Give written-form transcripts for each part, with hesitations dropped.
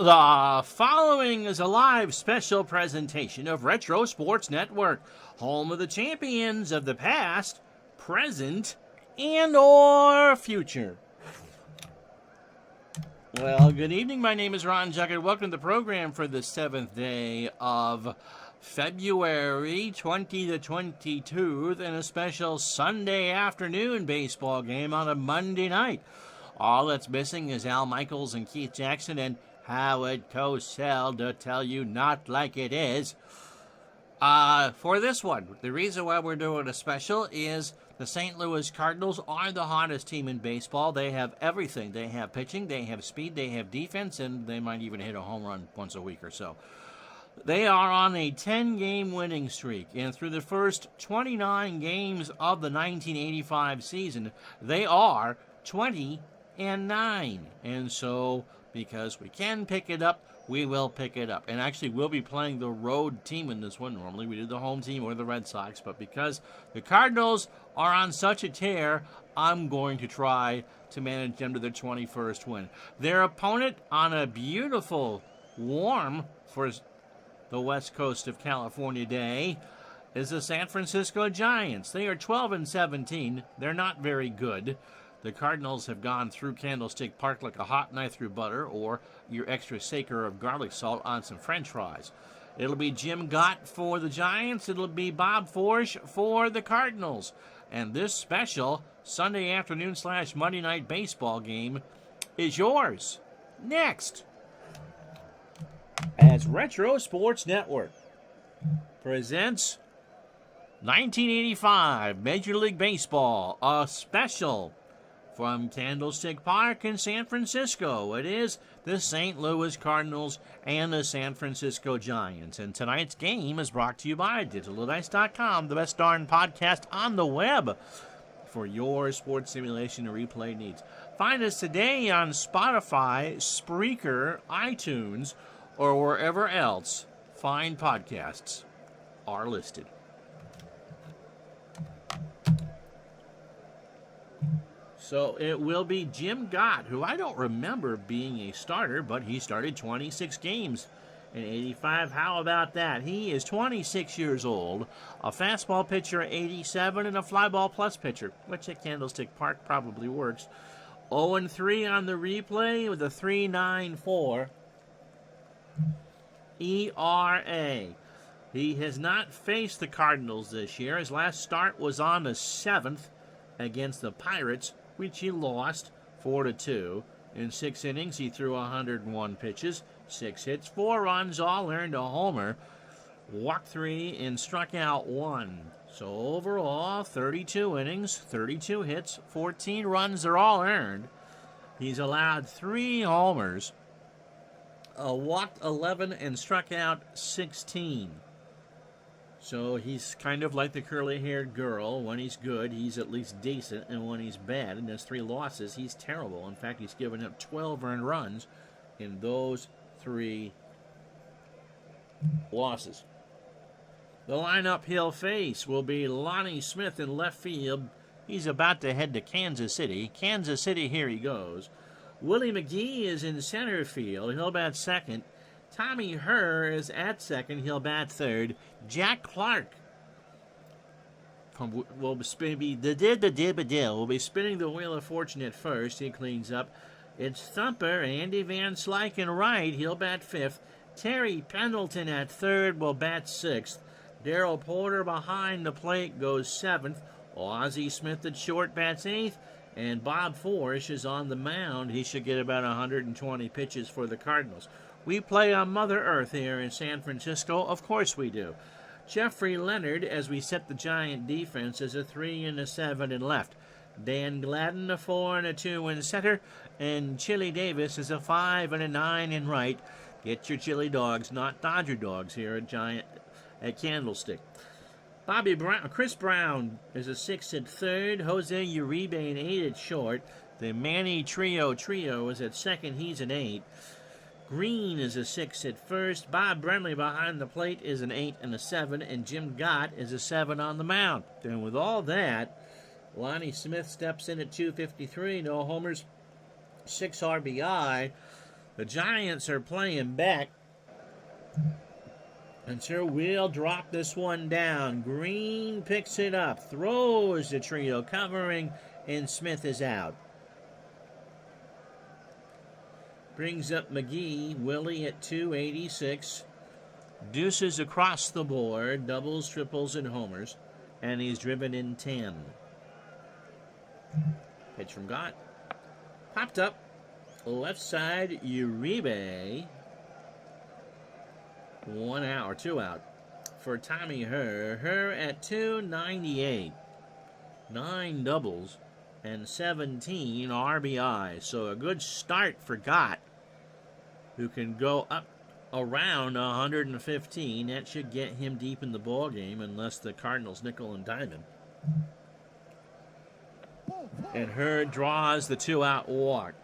The following is a live special presentation of Retro Sports Network, home of the champions of the past, present, and or future. Well, good evening. My name is Ron Juggett. Welcome to the program for the 7th day of February 2022 and a special Sunday afternoon baseball game on a Monday night. All that's missing is Al Michaels and Keith Jackson and Howard Cosell to tell you not like it is. For this one, the reason why we're doing a special is the St. Louis Cardinals are the hottest team in baseball. They have everything. They have pitching, they have speed, they have defense, and they might even hit a home run once a week or so. They are on a 10-game winning streak, and through the first 29 games of the 1985 season, they are 20-9. And so, because we can pick it up, we will pick it up. And actually, we'll be playing the road team in this one. Normally, we do the home team or the Red Sox. But because the Cardinals are on such a tear, I'm going to try to manage them to their 21st win. Their opponent on a beautiful, warm, for the west coast of California day, is the San Francisco Giants. They are 12-17. They're not very good. The Cardinals have gone through Candlestick Park like a hot knife through butter, or your extra shaker of garlic salt on some French fries. It'll be Jim Gott for the Giants. It'll be Bob Forsch for the Cardinals. And this special Sunday afternoon / Monday night baseball game is yours. Next, as Retro Sports Network presents 1985 Major League Baseball, a special from Candlestick Park in San Francisco. It is the St. Louis Cardinals and the San Francisco Giants. And tonight's game is brought to you by DigitalDice.com, the best darn podcast on the web for your sports simulation and replay needs. Find us today on Spotify, Spreaker, iTunes, or wherever else fine podcasts are listed. So it will be Jim Gott, who I don't remember being a starter, but he started 26 games in 85. How about that? He is 26 years old, a fastball pitcher 87, and a flyball plus pitcher, which at Candlestick Park probably works. 0-3 on the replay with a 3.94 ERA. He has not faced the Cardinals this year. His last start was on the 7th against the Pirates, which he lost 4-2. In 6 innings, he threw 101 pitches, 6 hits, 4 runs, all earned a homer, walked 3, and struck out 1. So overall, 32 innings, 32 hits, 14 runs, they're all earned. He's allowed 3 homers, walked 11, and struck out 16. So he's kind of like the curly-haired girl. When he's good, he's at least decent, and when he's bad, and there's 3 losses, he's terrible. In fact, he's given up 12 earned runs in those 3 losses. The lineup he'll face will be Lonnie Smith in left field. He's about to head to Kansas City. Kansas City, here he goes. Willie McGee is in center field. He'll bat second. Tommy Herr is at second. He'll bat third. Jack Clark will be spinning the wheel of fortune at first. He cleans up. It's Thumper, Andy Van Slyke right. He'll bat fifth. Terry Pendleton at third will bat sixth. Darrell Porter behind the plate goes seventh. Ozzie Smith at short bats eighth. And Bob Forsch is on the mound. He should get about 120 pitches for the Cardinals. We play on Mother Earth here in San Francisco. Of course we do. Jeffrey Leonard, as we set the Giant defense, is a 3 and a 7 in left. Dan Gladden, a 4 and a 2 in center. And Chili Davis is a 5 and a 9 in right. Get your chili dogs, not Dodger dogs, here at Candlestick. Chris Brown is a 6 at third. Jose Uribe an 8 at short. The Manny Trio is at second. He's an 8. Green is a 6 at first. Bob Brenly behind the plate is an 8 and a 7. And Jim Gott is a 7 on the mound. And with all that, Lonnie Smith steps in at 253. No homers, 6 RBI. The Giants are playing back. And so we'll drop this one down. Green picks it up, throws the trio covering, and Smith is out. Brings up McGee, Willie at 286. Deuces across the board, doubles, triples, and homers. And he's driven in 10. Pitch from Gott. Popped up. Left side, Uribe. 1 out or 2 out for Tommy Herr. Herr at 298. 9 doubles and 17 RBI. So a good start for Gott, who can go up around 115. That should get him deep in the ball game unless the Cardinals nickel and dime him. And Herr draws the 2-out walk.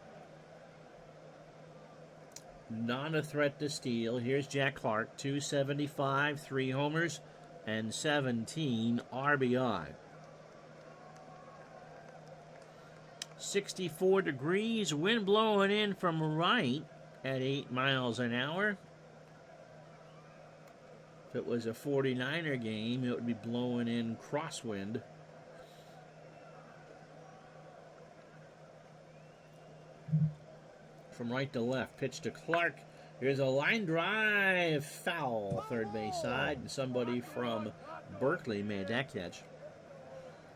Not a threat to steal. Here's Jack Clark, 275, 3 homers, and 17 RBI. 64 degrees, wind blowing in from right at 8 miles an hour. If it was a 49er game, it would be blowing in crosswind. From right to left, pitch to Clark. Here's a line drive, foul, third base side, and somebody from Berkeley made that catch.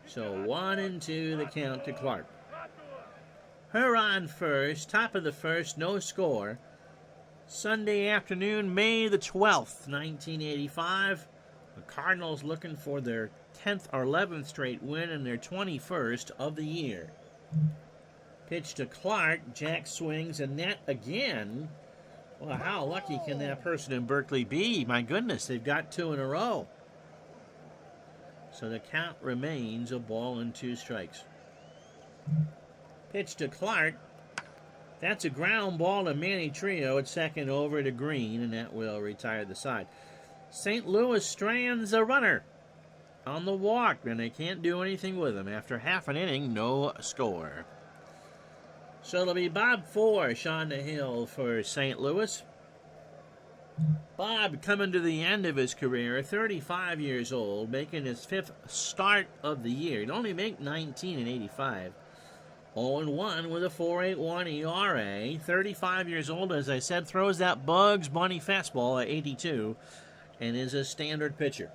So 1-2 the count to Clark. Herr on first, top of the first, no score. Sunday afternoon, May the 12th, 1985. The Cardinals looking for their 10th or 11th straight win and their 21st of the year. Pitch to Clark. Jack swings, and net again. Well, how lucky can that person in Berkeley be? My goodness, they've got 2 in a row. So the count remains a ball and 2 strikes. Pitch to Clark. That's a ground ball to Manny Trio at second over to Green, and that will retire the side. St. Louis strands a runner on the walk, and they can't do anything with him. After half an inning, no score. So it'll be Bob Forsch on the hill for St. Louis. Bob coming to the end of his career, 35 years old, making his 5th start of the year. He'd only make 19 in 85. 0-1 with a 4.81 ERA. 35 years old, as I said, throws that Bugs Bunny fastball at 82 and is a standard pitcher.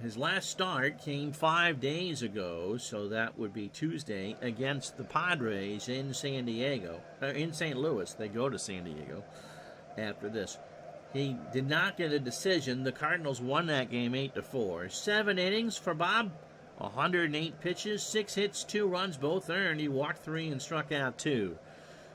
His last start came 5 days ago, so that would be Tuesday, against the Padres in San Diego. In St. Louis. They go to San Diego after this. He did not get a decision. The Cardinals won that game 8-4. 7 innings for Bob, 108 pitches, 6 hits, 2 runs, both earned. He walked 3 and struck out 2.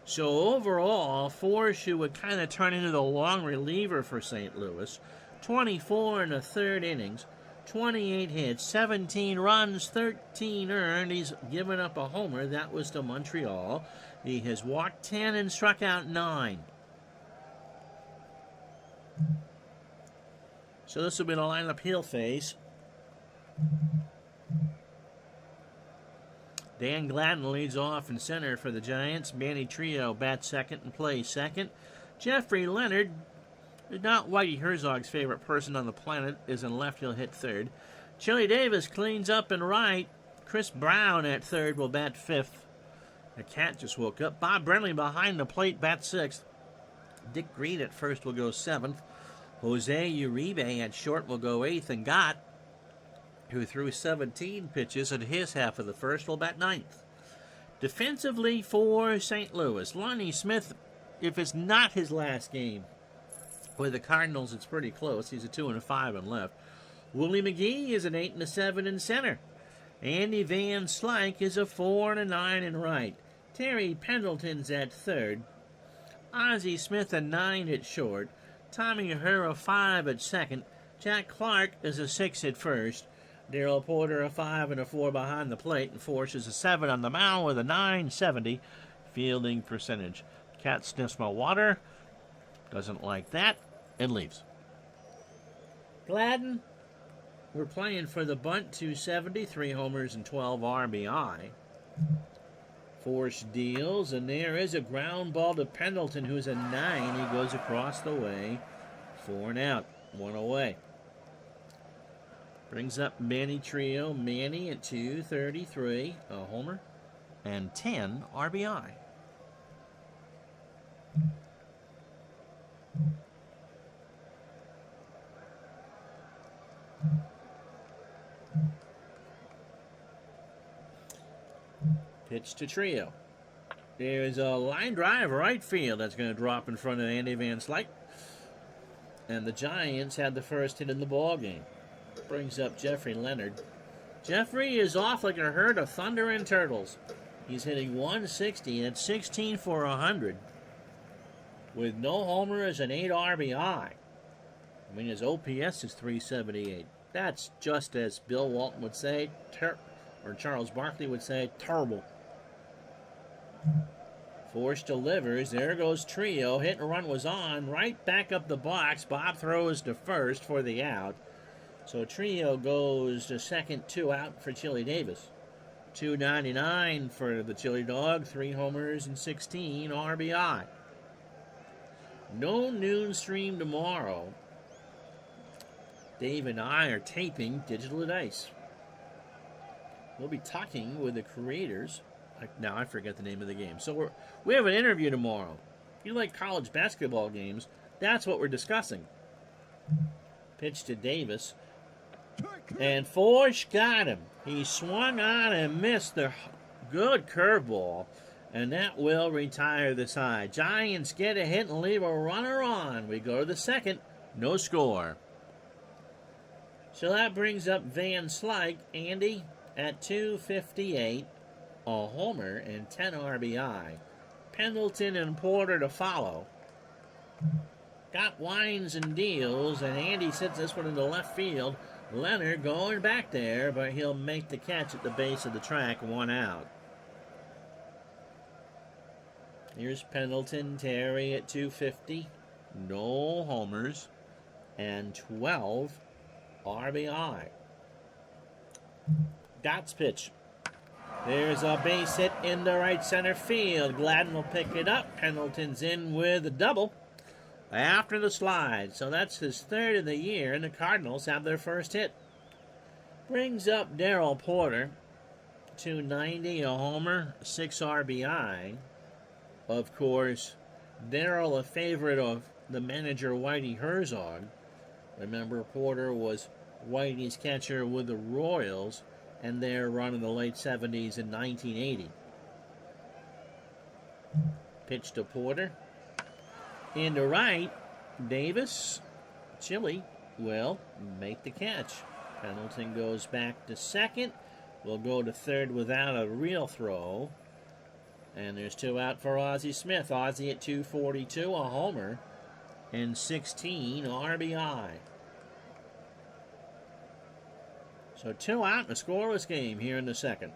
So overall, Forsch, who would kind of turn into the long reliever for St. Louis, 24 in the 3rd innings. 28 hits, 17 runs, 13 earned. He's given up a homer. That was to Montreal. He has walked 10 and struck out 9. So this will be the lineup he'll face. Dan Gladden leads off in center for the Giants. Manny Trio bats second and plays second. Jeffrey Leonard, not Whitey Herzog's favorite person on the planet, is in left. He'll hit third. Chili Davis cleans up in right. Chris Brown at third will bat fifth. The cat just woke up. Bob Brenly behind the plate bats sixth. Dick Green at first will go seventh. Jose Uribe at short will go eighth. And Gott, who threw 17 pitches in his half of the first, will bat ninth. Defensively for St. Louis, Lonnie Smith, if it's not his last game with the Cardinals, it's pretty close. He's a 2-5 in left. Willie McGee is an 8-7 in center. Andy Van Slyke is a 4-9 in right. Terry Pendleton's at third. Ozzie Smith a 9 at short. Tommy Herr a 5 at second. Jack Clark is a 6 at first. Darrell Porter a 5 and a 4 behind the plate. And Forsch is a 7 on the mound with a .970 fielding percentage. Cat sniffs my water. Doesn't like that and leaves. Gladden, we're playing for the bunt, 270, 3 homers and 12 RBI. Force deals, and there is a ground ball to Pendleton, who's a 9. He goes across the way. 4 and out. 1 away. Brings up Manny Trio. Manny at 233. A homer. And 10 RBI. Pitch to Trio. There's a line drive right field that's going to drop in front of Andy Van Slyke. And the Giants had the first hit in the ball game. Brings up Jeffrey Leonard. Jeffrey is off like a herd of thunder and turtles. He's hitting 160 at 16 for 100 with no homers and 8 RBI. I mean, his OPS is 378. That's just, as Bill Walton would say, or Charles Barkley would say, terrible. Force delivers. There goes Trio. Hit and run was on. Right back up the box. Bob throws to first for the out. So Trio goes to second, 2 out for Chili Davis. 299 for the Chili Dog. 3 homers and 16 RBI. No noon stream tomorrow. Dave and I are taping Digital Dice. We'll be talking with the creators. Now I forget the name of the game. So we have an interview tomorrow. If you like college basketball games, that's what we're discussing. Pitch to Davis. And Forge got him. He swung on and missed the good curveball. And that will retire the side. Giants get a hit and leave a runner on. We go to the second. No score. So that brings up Van Slyke. Andy at 258. A homer and 10 RBI. Pendleton and Porter to follow. Got winds and deals, and Andy sits this one into left field. Leonard going back there, but he'll make the catch at the base of the track. 1 out. Here's Pendleton. Terry at 250. No homers and 12 RBI. Dots pitch. There's a base hit in the right center field. Gladden will pick it up. Pendleton's in with a double after the slide. So that's his 3rd of the year, and the Cardinals have their first hit. Brings up Darrell Porter. 290, a homer, 6 RBI. Of course, Darrell, a favorite of the manager Whitey Herzog. Remember, Porter was Whitey's catcher with the Royals and their run in the late 70s and 1980. Pitch to Porter. Into right, Davis. Chili will make the catch. Pendleton goes back to second. Will go to third without a real throw. And there's 2 out for Ozzie Smith. Ozzie at 242, a homer, and 16 RBI. So 2 out in a scoreless game here in the second.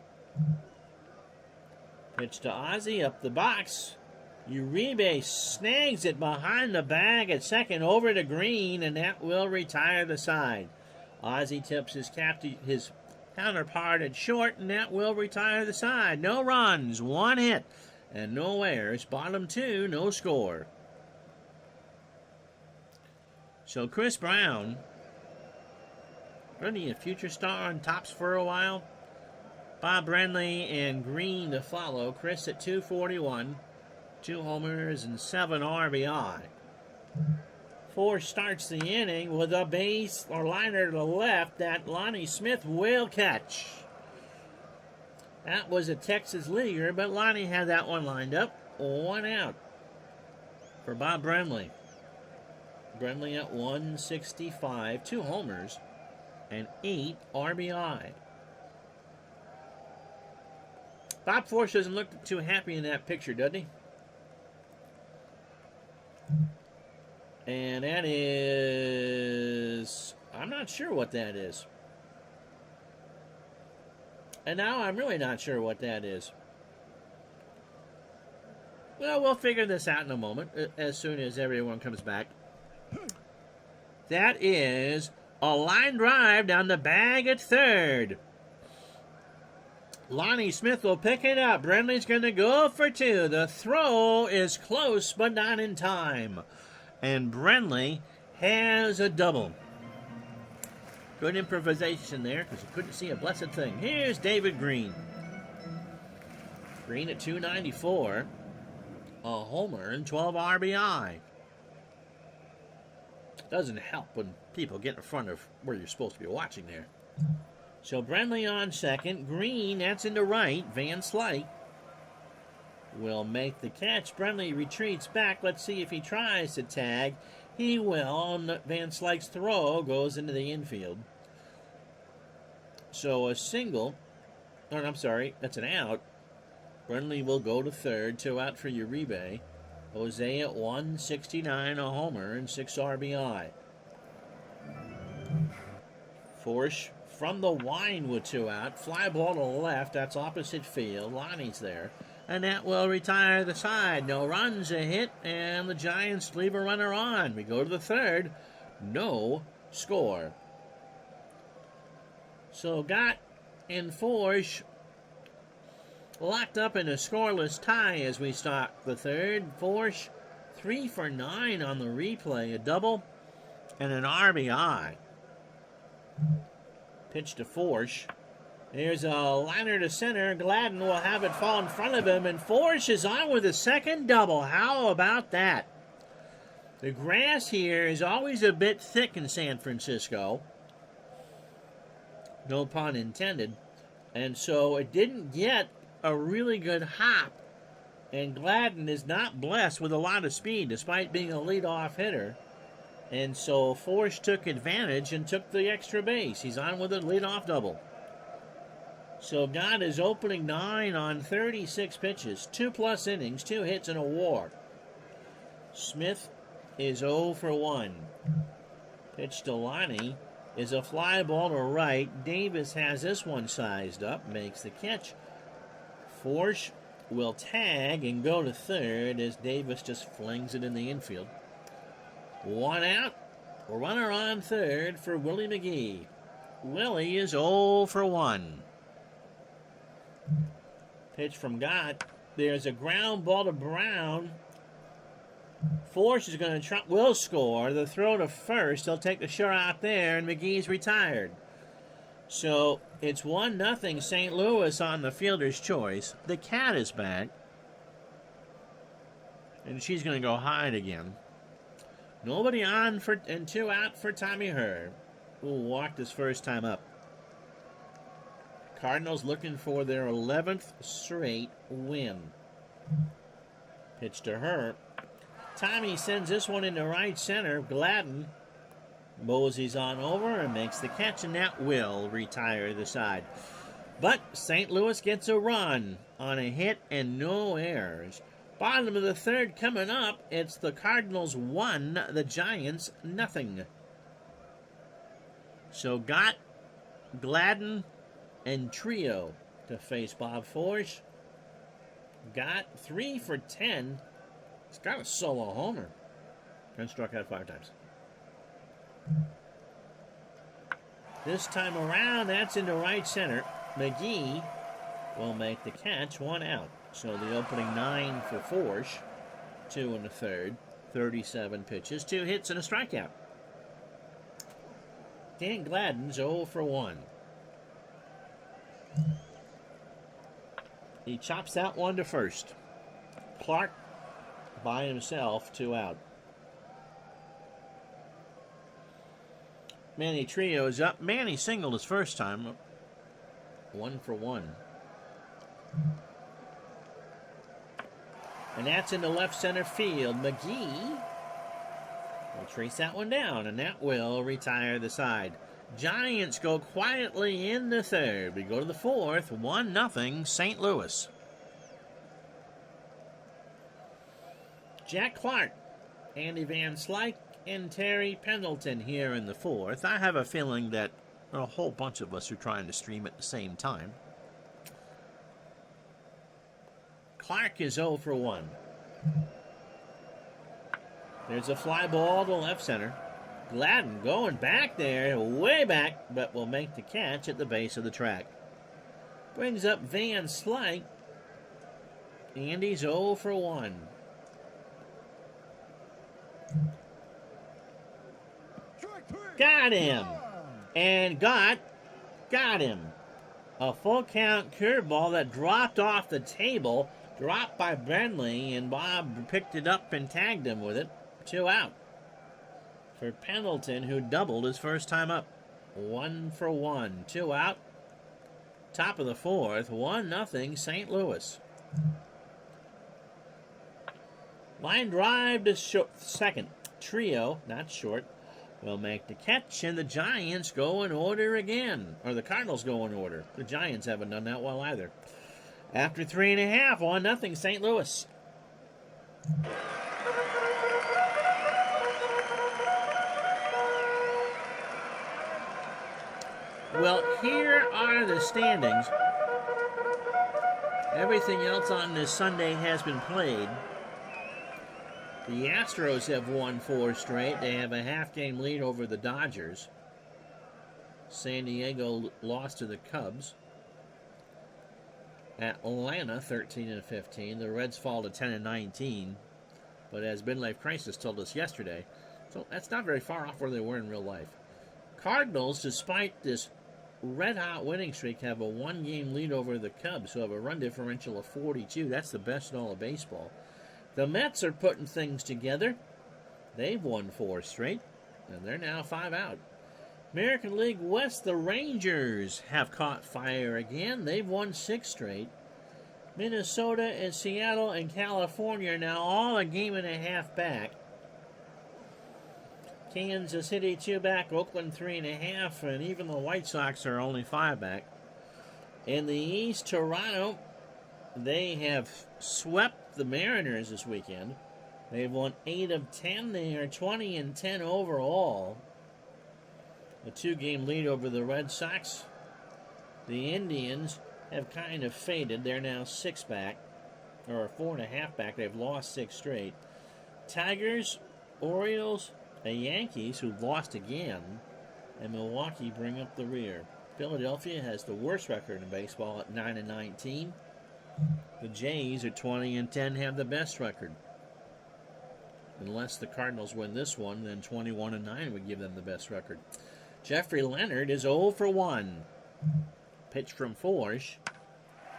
Pitch to Ozzie up the box. Uribe snags it behind the bag at second over to Green, and that will retire the side. Ozzie tips his counterpart at short, and that will retire the side. No runs, 1 hit, and no errors. Bottom 2, no score. So Chris Brown, really a future star on tops for a while. Bob Brenly and Green to follow. Chris at 241, 2 homers and 7 RBI. Force starts the inning with a base or liner to the left that Lonnie Smith will catch. That was a Texas leaguer, but Lonnie had that one lined up. 1 out for Bob Brenly. Brenly at 165, 2 homers and 8 RBI. Bob Force doesn't look too happy in that picture, doesn't he? And that is, I'm not sure what that is. And now I'm really not sure what that is. Well, we'll figure this out in a moment, as soon as everyone comes back. That is a line drive down the bag at third. Lonnie Smith will pick it up. Brenly's going to go for two. The throw is close, but not in time. And Brenly has a double. Good improvisation there because he couldn't see a blessed thing. Here's David Green. Green at 294. A homer and 12 RBI. Doesn't help when people get in front of where you're supposed to be watching there. So Brenly on second. Green, that's into right. Van Slyke will make the catch. Brenly retreats back. Let's see if he tries to tag. He will. Van Slyke's throw goes into the infield. So a single. Oh, I'm sorry. That's an out. Brenly will go to third. 2 out for Uribe. Jose at 169, a homer and 6 RBI. Forsch from the line with 2 out. Fly ball to the left. That's opposite field. Lonnie's there. And that will retire the side. No runs, a hit, and the Giants leave a runner on. We go to the third. No score. So Gott and Forsch locked up in a scoreless tie as we start the third. Forsch 3 for 9 on the replay. A double and an RBI. Pitch to Forsch. There's a liner to center. Gladden will have it fall in front of him, and Forsch is on with a second double. How about that? The grass here is always a bit thick in San Francisco. No pun intended. And so it didn't get a really good hop. And Gladden is not blessed with a lot of speed, despite being a leadoff hitter. And so Forsch took advantage and took the extra base. He's on with a leadoff double. So Gott is opening 9 on 36 pitches, 2+ innings, 2 hits, and a WAR. Smith is 0 for 1. Pitch to Lonnie is a fly ball to right. Davis has this one sized up, makes the catch. Forsch will tag and go to third as Davis just flings it in the infield. 1 out. Runner on third for Willie McGee. Willie is 0 for 1. Pitch from Gott. There's a ground ball to Brown. Forsch is going to will score. The throw to first. He'll take the shutout there, and McGee's retired. So it's 1-0 St. Louis on the fielder's choice. The cat is back. And she's going to go hide again. Nobody on and 2 out for Tommy Herr, who walked his first time up. Cardinals looking for their 11th straight win. Pitch to Herr. Tommy sends this one into right center. Gladden moseys on over and makes the catch, and that will retire the side. But St. Louis gets a run on a hit and no errors. Bottom of the third coming up. It's the Cardinals 1, the Giants 0. So Gott, Gladden, and Trio to face Bob Forsch. Gott 3 for 10. He's got a solo homer. And struck out 5 times. This time around, that's into right center. McGee will make the catch, 1 out. So the opening 9 for Forsch, 2 in the third, 37 pitches, 2 hits and a strikeout. Dan Gladden's 0 for 1. He chops that one to first. Clark by himself, 2 out. Manny Trio's up. Manny singled his first time. 1 for 1. And that's in the left center field. McGee will trace that one down, and that will retire the side. Giants go quietly in the third. We go to the fourth. 1-0 St. Louis. Jack Clark, Andy Van Slyke, and Terry Pendleton here in the fourth. I have a feeling that a whole bunch of us are trying to stream at the same time. Clark is 0 for 1. There's a fly ball to left center. Gladden going back there, way back, but will make the catch at the base of the track. Brings up Van Slyke. And he's 0 for 1. Got him. And got him. A full count curveball that dropped off the table. Dropped by Brenly, and Bob picked it up and tagged him with it. 2 out. For Pendleton, who doubled his first time up. 1 for 1. 2 out. Top of the 4th. 1-0 St. Louis. Line drive to second. Trio, not short, will make the catch, and the Giants go in order again. Or the Cardinals go in order. The Giants haven't done that well either. After 3.5, 1-0 St. Louis. Well, here are the standings. Everything else on this Sunday has been played. The Astros have won 4 straight. They have a half-game lead over the Dodgers. San Diego lost to the Cubs. Atlanta 13-15. The Reds fall to 10-19. But as Midlife Crisis told us yesterday, so that's not very far off where they were in real life. Cardinals, despite this red-hot winning streak, have a 1-game lead over the Cubs, who have a run differential of 42. That's the best in all of baseball. The Mets are putting things together. They've won 4 straight, and they're now 5 out. American League West, the Rangers have caught fire again. They've won 6 straight. Minnesota and Seattle and California are now all a game and a half back. Kansas City 2 back, Oakland 3.5, and even the White Sox are only 5 back. In the East, Toronto, they have swept the Mariners this weekend. They've won 8 of 10. They are 20-10 overall. A 2-game lead over the Red Sox. The Indians have kind of faded. They're now 6 back, or 4.5 back. They've lost 6 straight. Tigers, Orioles, the Yankees, who lost again, and Milwaukee bring up the rear. Philadelphia has the worst record in baseball at 9-19. The Jays are 20-10, have the best record. Unless the Cardinals win this one, then 21-9 would give them the best record. Jeffrey Leonard is 0 for 1. Pitch from Forsch.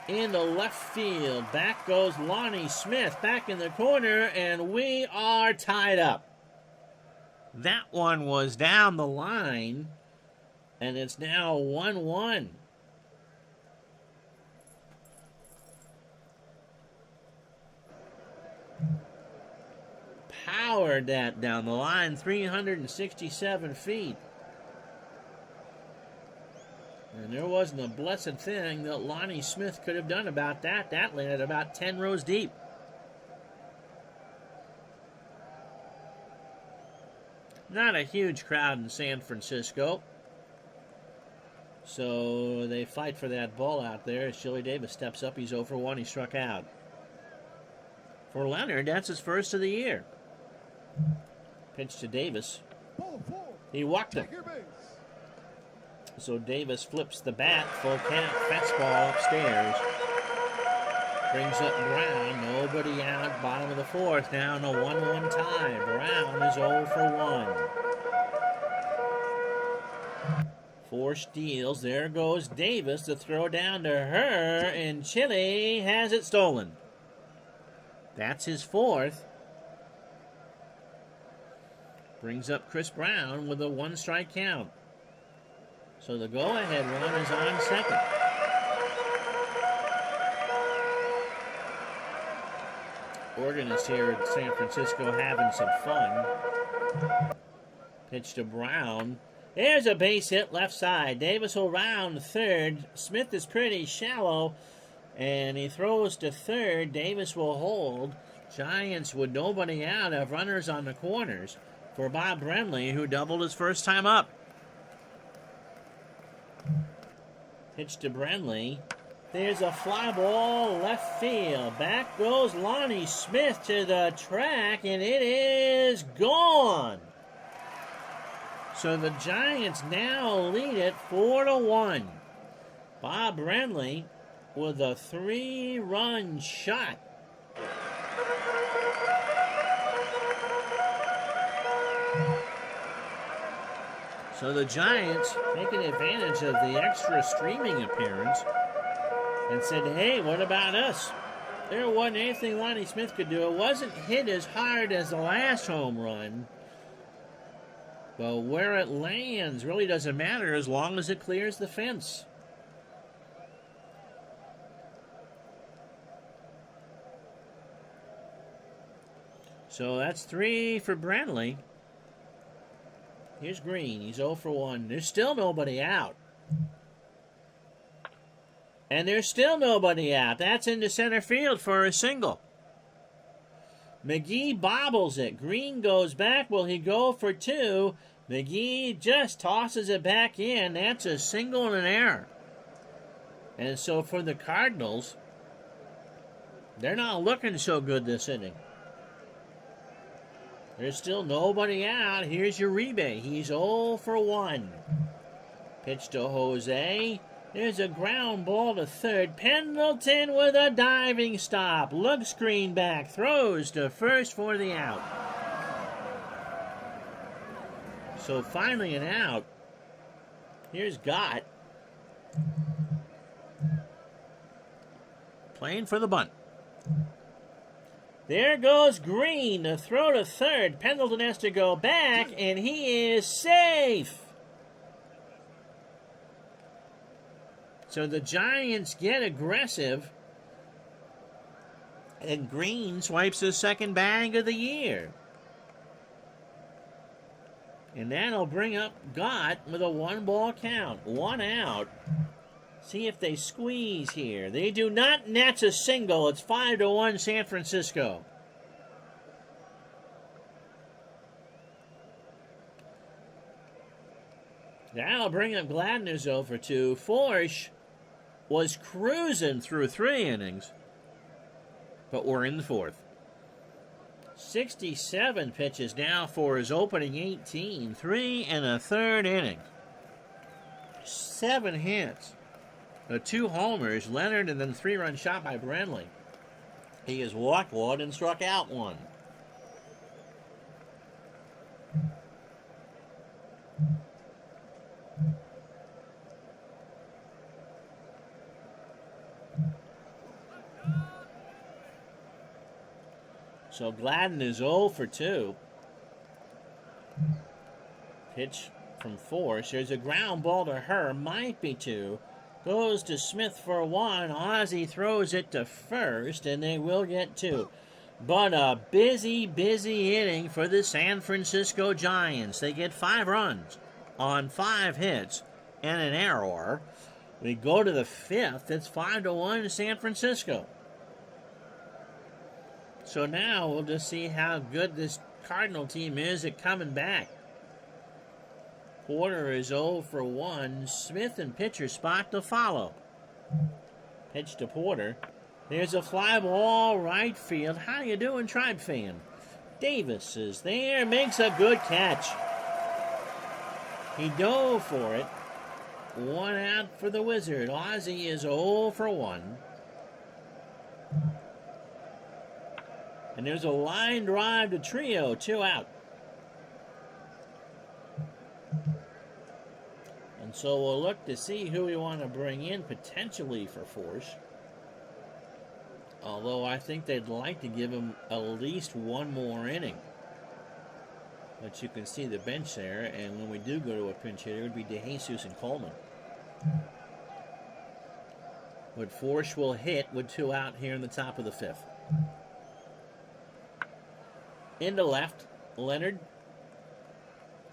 Into left field. Back goes Lonnie Smith. Back in the corner, and we are tied up. That one was down the line, and it's now 1-1. Powered that down the line, 367 feet. And there wasn't a blessed thing that Lonnie Smith could have done about that. That landed about 10 rows deep. Not a huge crowd in San Francisco. So they fight for that ball out there as Chili Davis steps up. He's 0 for 1. He struck out. For Leonard, that's his first of the year. Pitch to Davis. He walked him. So Davis flips the bat. Full count. Fastball upstairs. Brings up Brown. Nobody out. Bottom of the 4th. Now in a 1-1 tie. Brown is 0 for 1. 4 steals. There goes Davis to throw down to her. And Chile has it stolen. That's his 4th. Brings up Chris Brown with a 1-strike count. So the go-ahead run is on second. Organists here at San Francisco having some fun. Pitch to Brown. There's a base hit left side. Davis will round third. Smith is pretty shallow, and he throws to third. Davis will hold. Giants with nobody out have runners on the corners for Bob Brenly, who doubled his first time up. Pitch to Brenly. There's a fly ball left field. Back goes Lonnie Smith to the track, and it is gone. So the Giants now lead it 4-1. Bob Brenly with a 3-run shot. So the Giants, taking advantage of the extra streaming appearance, and said, hey, what about us? There wasn't anything Lonnie Smith could do. It wasn't hit as hard as the last home run. But where it lands really doesn't matter as long as it clears the fence. So that's 3 for Brentley. Here's Green. He's 0 for 1. There's still nobody out. And there's still nobody out. That's into center field for a single. McGee bobbles it. Green goes back. Will he go for 2? McGee just tosses it back in. That's a single and an error. And so for the Cardinals, they're not looking so good this inning. There's still nobody out. Here's Uribe. He's 0 for 1. Pitch to Jose. There's a ground ball to third. Pendleton with a diving stop. Looks screen back. Throws to first for the out. So finally an out. Here's Gott. Playing for the bunt. There goes Green, the throw to third. Pendleton has to go back, and he is safe. So the Giants get aggressive, and Green swipes his second bag of the year. And that'll bring up Gott with a 1-ball count. 1 out. See if they squeeze here. They do not, and that's a single. It's 5-1 San Francisco. That'll bring up Gladner's 0 for 2. Forsch was cruising through 3 innings, but we're in the 4th. 67 pitches now for his opening 18. 3 1/3 innings. 7 hits. 2 homers, Leonard, and then 3-run shot by Brentley. He has walked 1 and struck out 1. So Gladden is 0 for 2. Pitch from Force. There's a ground ball to her. Might be 2. Goes to Smith for 1. Ozzie throws it to first, and they will get 2. But a busy inning for the San Francisco Giants. They get 5 runs on 5 hits and an error. We go to the 5th. It's 5-1 San Francisco. So now we'll just see how good this Cardinal team is at coming back. Porter is 0 for 1. Smith in pitcher spot to follow. Pitch to Porter. There's a fly ball right field. How you doing, Tribe fan? Davis is there. Makes a good catch. He dove for it. 1 out for the Wizard. Ozzie is 0 for 1. And there's a line drive to Trio. 2 out. And so we'll look to see who we want to bring in potentially for Force. Although I think they'd like to give him at least 1 more inning. But you can see the bench there. And when we do go to a pinch hitter, it would be DeJesus and Coleman. But Force will hit with 2 out here in the top of the 5th. Into left, Leonard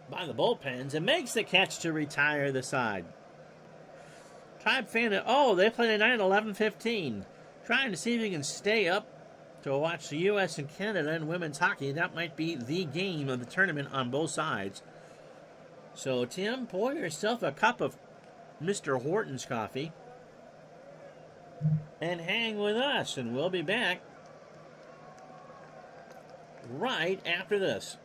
by the bullpens and makes the catch to retire the side. Tribe fan, they play tonight at 11:15. Trying to see if he can stay up to watch the U.S. and Canada and women's hockey. That might be the game of the tournament on both sides. So, Tim, pour yourself a cup of Mr. Horton's coffee and hang with us, and we'll be back right after this.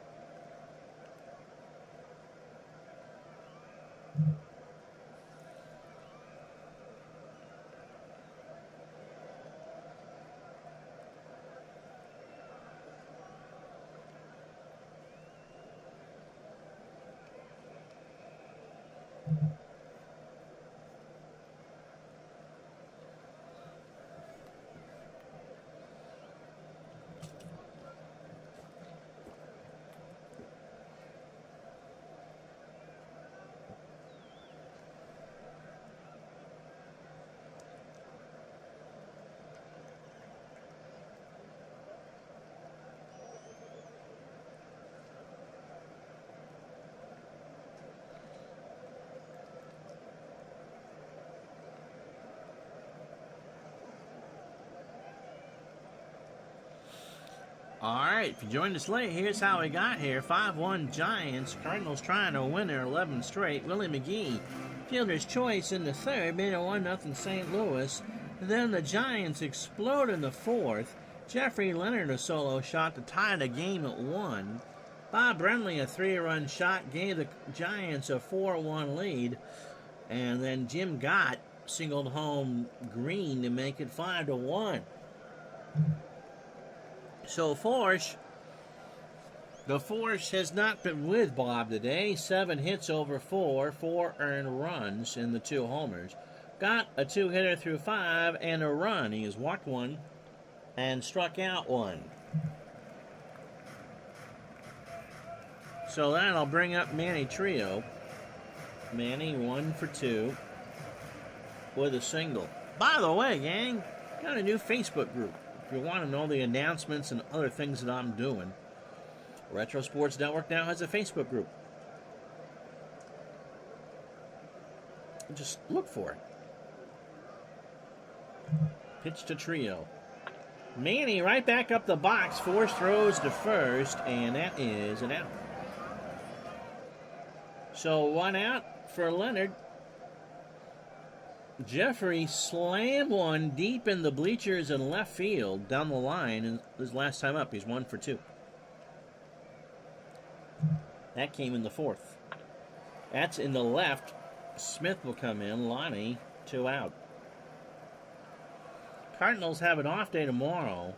All right, if you joined us late, here's how we got here. 5-1 Giants. Cardinals trying to win their 11th straight. Willie McGee, fielder's choice in the third, made it 1-0 St. Louis. Then the Giants explode in the fourth. Jeffrey Leonard, a solo shot to tie the game at 1. Bob Brenly, a 3-run shot, gave the Giants a 4-1 lead. And then Jim Gott singled home Green to make it 5-1. So the force has not been with Bob today. 7 hits over 4 earned runs in the 2 homers. Got a 2-hitter through 5 and a run. He has walked 1 and struck out 1. So that'll bring up Manny Trio. Manny 1 for 2 with a single. By the way, gang, got a new Facebook group. If you want to know the announcements and other things that I'm doing, Retro Sports Network now has a Facebook group. Just look for it. Pitch to Trio. Manny right back up the box. Force throws to first, and that is an out. So 1 out for Leonard. Jeffrey slammed one deep in the bleachers in left field down the line, and his last time up, he's 1 for 2. That came in the fourth. That's in the left. Smith will come in. Lonnie, 2 out. Cardinals have an off day tomorrow,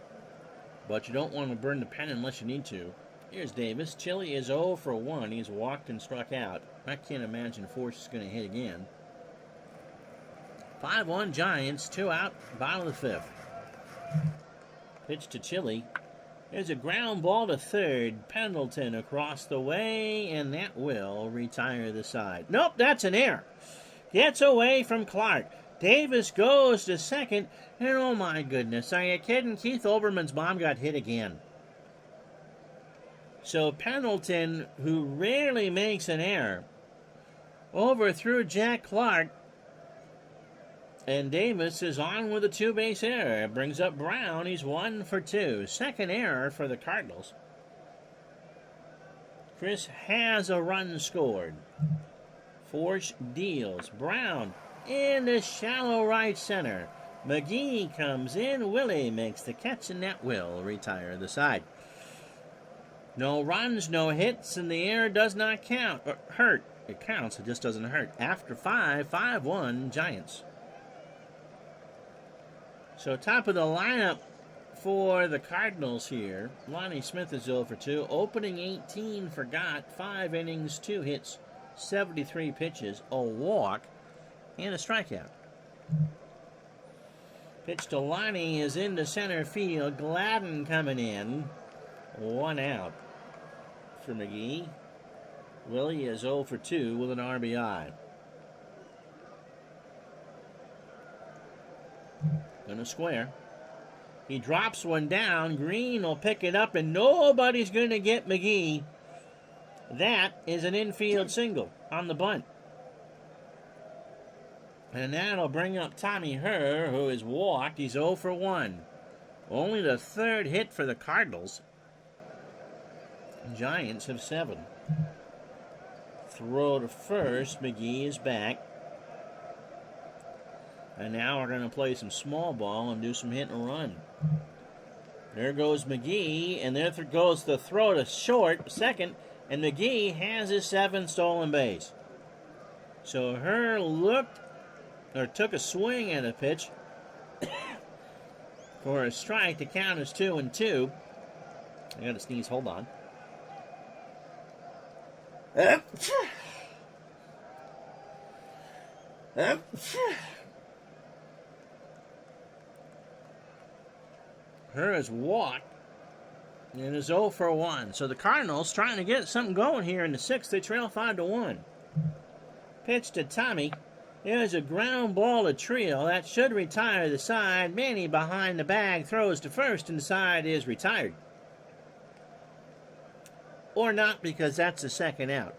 but you don't want to burn the pen unless you need to. Here's Davis. Chile is 0 for 1. He's walked and struck out. I can't imagine Force is going to hit again. 5-1 Giants, 2 out, bottom of the 5th. Pitch to Chile. There's a ground ball to third. Pendleton across the way, and that will retire the side. Nope, that's an error. Gets away from Clark. Davis goes to second, and oh my goodness, are you kidding? Keith Olbermann's mom got hit again. So Pendleton, who rarely makes an error, overthrew Jack Clark, and Davis is on with a 2-base error. It brings up Brown. He's 1 for 2. Second error for the Cardinals. Chris has a run scored. Force deals. Brown in the shallow right center. McGee comes in. Willie makes the catch, and that will retire the side. No runs, no hits, and the error does not count. Or hurt. It counts. It just doesn't hurt. After 5-1 Giants. So top of the lineup for the Cardinals here. Lonnie Smith is 0 for 2. Opening 18 for Gott. 5 innings, 2 hits, 73 pitches, a walk, and a strikeout. Pitch to Lonnie is into center field. Gladden coming in. 1 out for McGee. Willie is 0 for 2 with an RBI. Gonna square. He drops one down. Green will pick it up, and nobody's going to get McGee. That is an infield single on the bunt. And that'll bring up Tommy Herr, who is walked. He's 0 for 1. Only the 3rd hit for the Cardinals. Giants have 7. Throw to first. McGee is back. And now we're going to play some small ball and do some hit and run. There goes McGee, and there goes the throw to short, second, and McGee has his 7th stolen base. So Herr took a swing at a pitch for a strike to count as 2-2. I got to sneeze, hold on. Herr has walked and is 0 for 1. So the Cardinals trying to get something going here in the 6th. They trail 5-1. Pitch to Tommy. There's a ground ball to Trio. That should retire the side. Manny behind the bag throws to first, and the side is retired. Or not, because that's the 2nd out.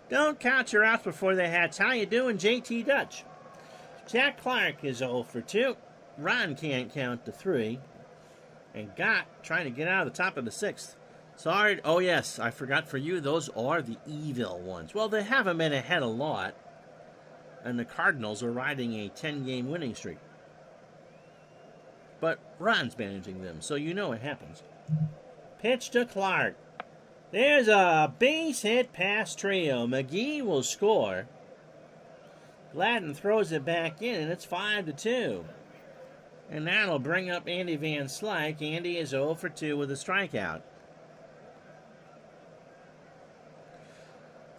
Don't count your outs before they hatch. How you doing, JT Dutch? Jack Clark is 0 for 2. Ron can't count to 3. and trying to get out of the top of the 6th. Sorry. Oh, yes, I forgot for you, those are the evil ones. Well, they haven't been ahead a lot, and the Cardinals are riding a 10-game winning streak. But Ron's managing them, so you know it happens. Pitch to Clark. There's a base hit past Trio. McGee will score. Gladden throws it back in, and it's 5-2. And that'll bring up Andy Van Slyke. Andy is 0 for 2 with a strikeout.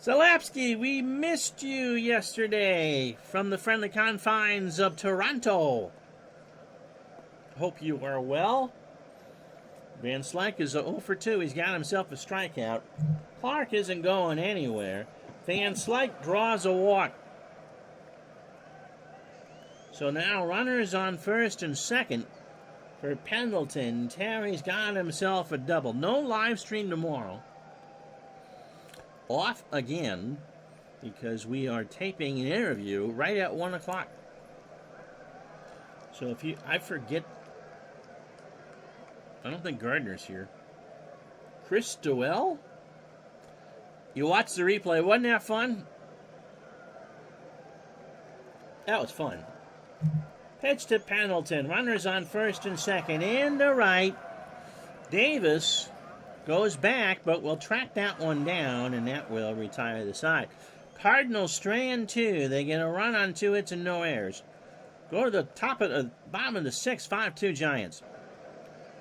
Zalapsky, we missed you yesterday from the friendly confines of Toronto. Hope you are well. Van Slyke is 0 for 2. He's got himself a strikeout. Clark isn't going anywhere. Van Slyke draws a walk. So now runners on first and second for Pendleton. Terry's got himself a double. No live stream tomorrow. Off again because we are taping an interview right at 1 o'clock. So I forget. I don't think Gardner's here. Chris Duell? You watched the replay. Wasn't that fun? That was fun. Pitch to Pendleton. Runners on first and second. In to right. Davis goes back, but will track that one down, and that will retire the side. Cardinals strand 2. They get a run on 2 hits and no errors. Go to the bottom of the 6th, 5-2 Giants.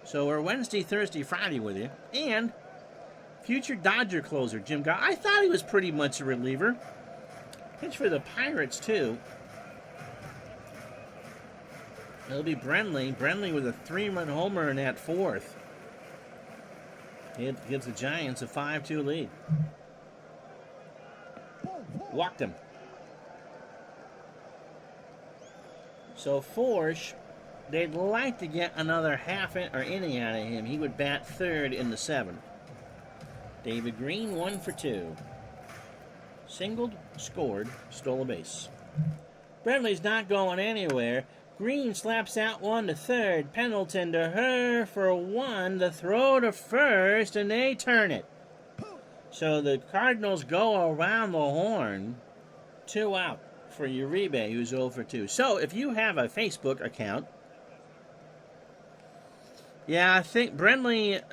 So we're Wednesday, Thursday, Friday with you. And future Dodger closer, Jim Gott. I thought he was pretty much a reliever. Pitch for the Pirates, too. It'll be Brenly. Brenly with a 3-run homer in that 4th. It gives the Giants a 5-2 lead. Walked him. So Forsch, they'd like to get another inning out of him. He would bat 3rd in the 7th. David Green, 1 for 2. Singled, scored, stole a base. Brenly's not going anywhere. Green slaps out 1 to 3rd. Pendleton to her for 1. The throw to first, and they turn it. So the Cardinals go around the horn. 2 out for Uribe, who's 0 for 2. So if you have a Facebook account, yeah, I think Brenly,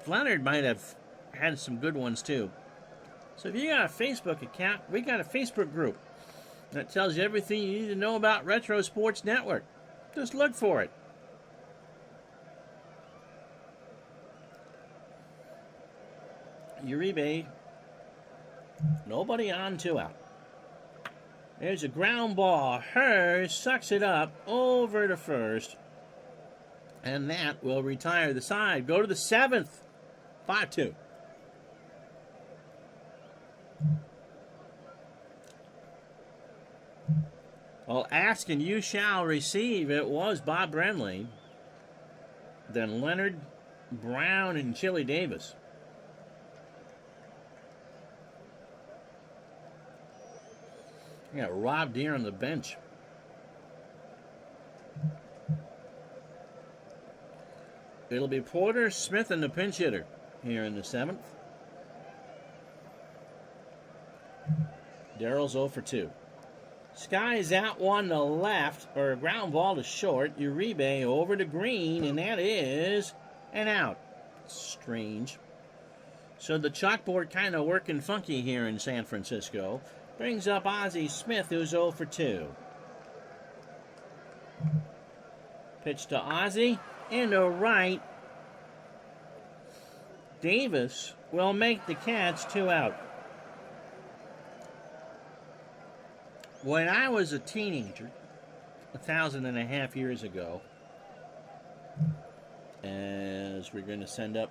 Leonard might have had some good ones too. So if you got a Facebook account, we got a Facebook group that tells you everything you need to know about Retro Sports Network. Just look for it. Uribe, nobody on, 2 out. There's a ground ball. Hers sucks it up over to first. And that will retire the side. Go to the 7th. 5-2. Well, ask and you shall receive. It was Bob Brenly. Then Leonard, Brown, and Chili Davis. We got Rob Deere on the bench. It'll be Porter, Smith, and the pinch hitter here in the 7th. Darrell's 0 for 2. Sky's out 1 to left, or a ground ball to short. Uribe over to Green, and that is an out. Strange. So the chalkboard kind of working funky here in San Francisco. Brings up Ozzie Smith, who's 0 for 2. Pitch to Ozzie, into right. Davis will make the catch, 2 out. When I was a teenager, 1,500 years ago, as we're going to send up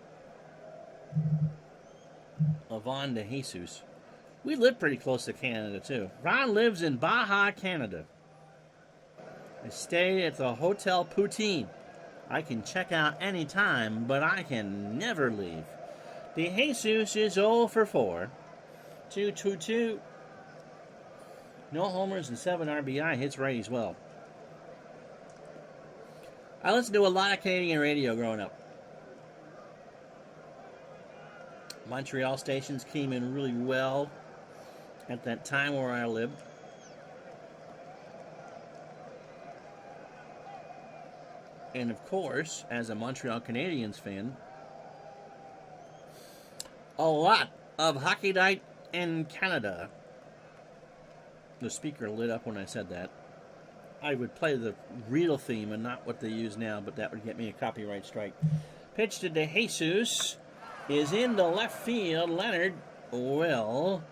Yvonne de Jesus, we live pretty close to Canada, too. Ron lives in Baja, Canada. I stay at the Hotel Poutine. I can check out any time, but I can never leave. De Jesus is 0 for 4. 2-2-2. No homers and 7 RBI. Hits righties well. I listened to a lot of Canadian radio growing up. Montreal stations came in really well at that time where I lived. And of course, as a Montreal Canadiens fan, a lot of hockey night in Canada. The speaker lit up when I said that. I would play the real theme and not what they use now, but that would get me a copyright strike. Pitch to De Jesus is in the left field. Leonard will